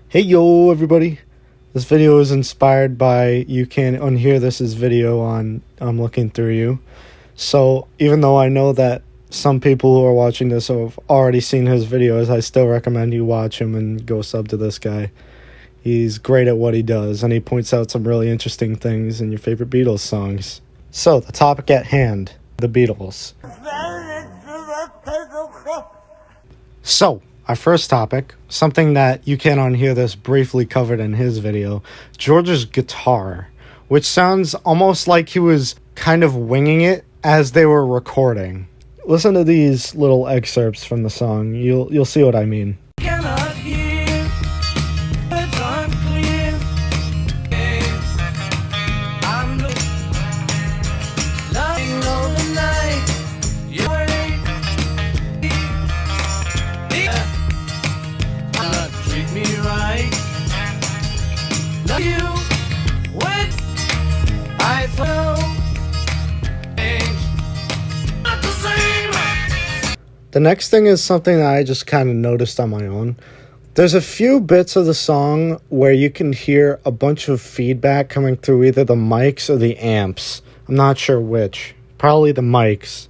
Hey yo everybody, this video is inspired by You Can't Unhear This's video on I'm Looking Through You. So even though I know that some people who are watching this have already seen his videos, I still recommend you watch him and go sub to this guy. He's great at what he does, and he points out some really interesting things in your favorite Beatles songs. So the topic at hand, the Beatles. So our first topic, something that You Can't Unhear This briefly covered in his video, George's guitar, which sounds almost like he was kind of winging it as they were recording. Listen to these little excerpts from the song. You'll see what I mean. The next thing is something that I just kind of noticed on my own. There's a few bits of the song where you can hear a bunch of feedback coming through either the mics or the amps. I'm not sure which. Probably the mics.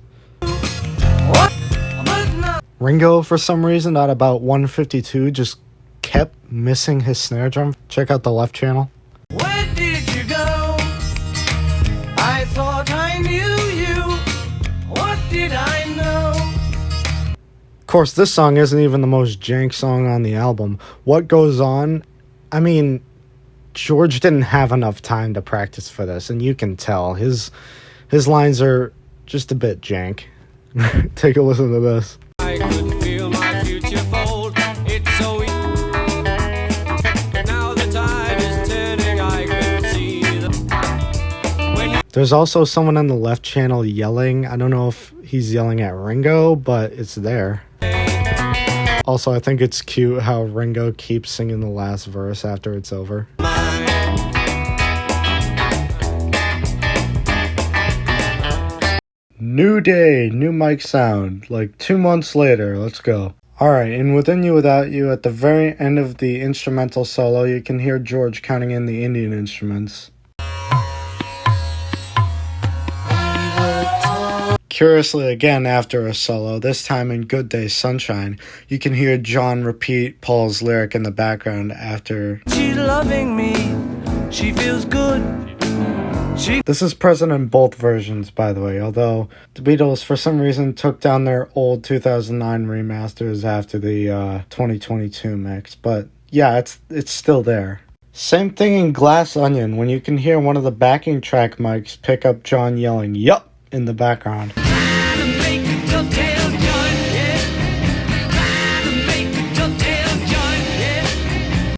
Ringo, for some reason, at about 152, just kept missing his snare drum. Check out the left channel. Where did you go? I thought I knew you. What did I know? Of course, this song isn't even the most jank song on the album. What Goes On? I mean, George didn't have enough time to practice for this, and you can tell. His lines are just a bit jank. Take a listen to this. I could feel my future fold. It's so easy. Now the tide is turning, I can see There's also someone on the left channel yelling. I don't know if he's yelling at Ringo, but it's there. Also, I think it's cute how Ringo keeps singing the last verse after it's over. New day, new mic sound, like 2 months later. Let's go. Alright, in Within You Without You, at the very end of the instrumental solo, you can hear George counting in the Indian instruments. Curiously, again after a solo, this time in Good Day Sunshine, you can hear John repeat Paul's lyric in the background after. She's loving me. She feels good. This is present in both versions, by the way, although the Beatles, for some reason, took down their old 2009 remasters after the 2022 mix. But yeah, it's still there. Same thing in Glass Onion, when you can hear one of the backing track mics pick up John yelling, "Yup!" in the background.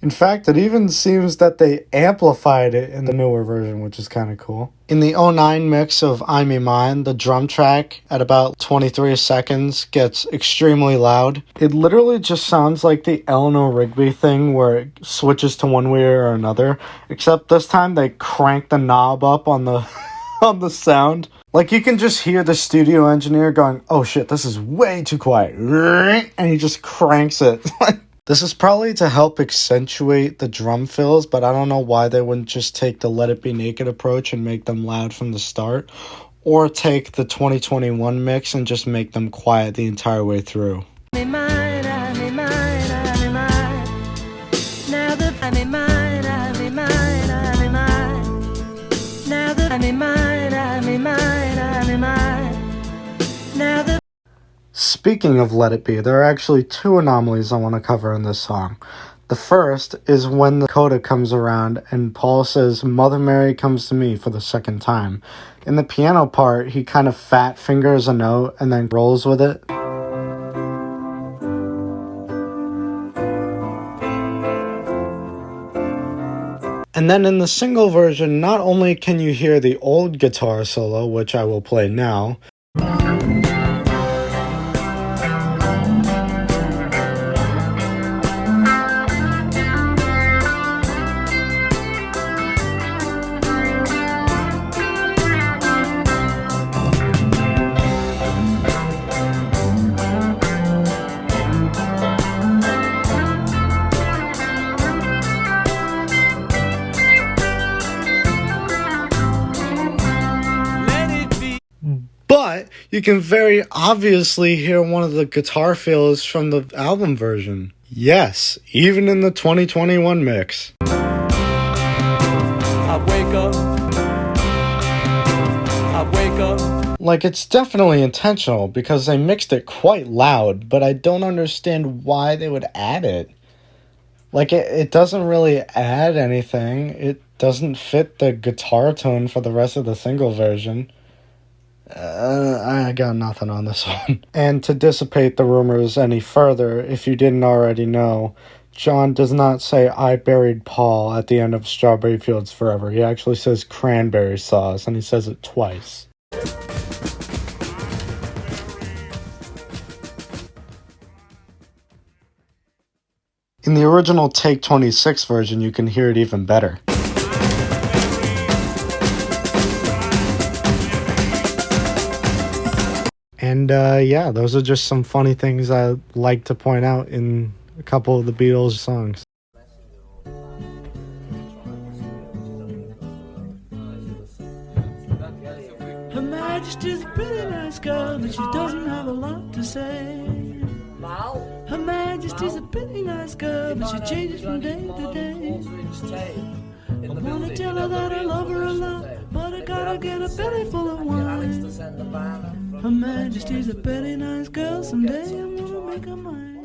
In fact, it even seems that they amplified it in the newer version, which is kind of cool. In the 09 mix of I'm a Mine, the drum track at about 23 seconds gets extremely loud. It literally just sounds like the Eleanor Rigby thing where it switches to one way or another, except this time they crank the knob up on the on the sound. Like, you can just hear the studio engineer going, "Oh shit, this is way too quiet," and he just cranks it. This is probably to help accentuate the drum fills, but I don't know why they wouldn't just take the Let It Be Naked approach and make them loud from the start, or take the 2021 mix and just make them quiet the entire way through. Speaking of Let It Be, there are actually two anomalies I want to cover in this song. The first is when the coda comes around and Paul says, "Mother Mary comes to me" for the second time. In the piano part, he kind of fat fingers a note and then rolls with it. And then in the single version, not only can you hear the old guitar solo, which I will play now, You can very obviously hear one of the guitar fills from the album version. Yes, even in the 2021 mix. I wake up. Like, it's definitely intentional because they mixed it quite loud, but I don't understand why they would add it. Like, it doesn't really add anything. It doesn't fit the guitar tone for the rest of the single version. I got nothing on this one. And to dissipate the rumors any further, if you didn't already know, John does not say "I buried Paul" at the end of Strawberry Fields Forever. He actually says "cranberry sauce," and he says it twice. In the original Take 26 version, you can hear it even better. And yeah, those are just some funny things I like to point out in a couple of the Beatles songs. Her Majesty's a pretty nice girl, but she doesn't have a lot to say. Her Majesty's a pretty nice girl, but she changes from day to day. I wanna tell her that I love her a lot, but I gotta get a belly full of wine. Her Majesty's a pretty nice girl, someday I'm gonna make her mine.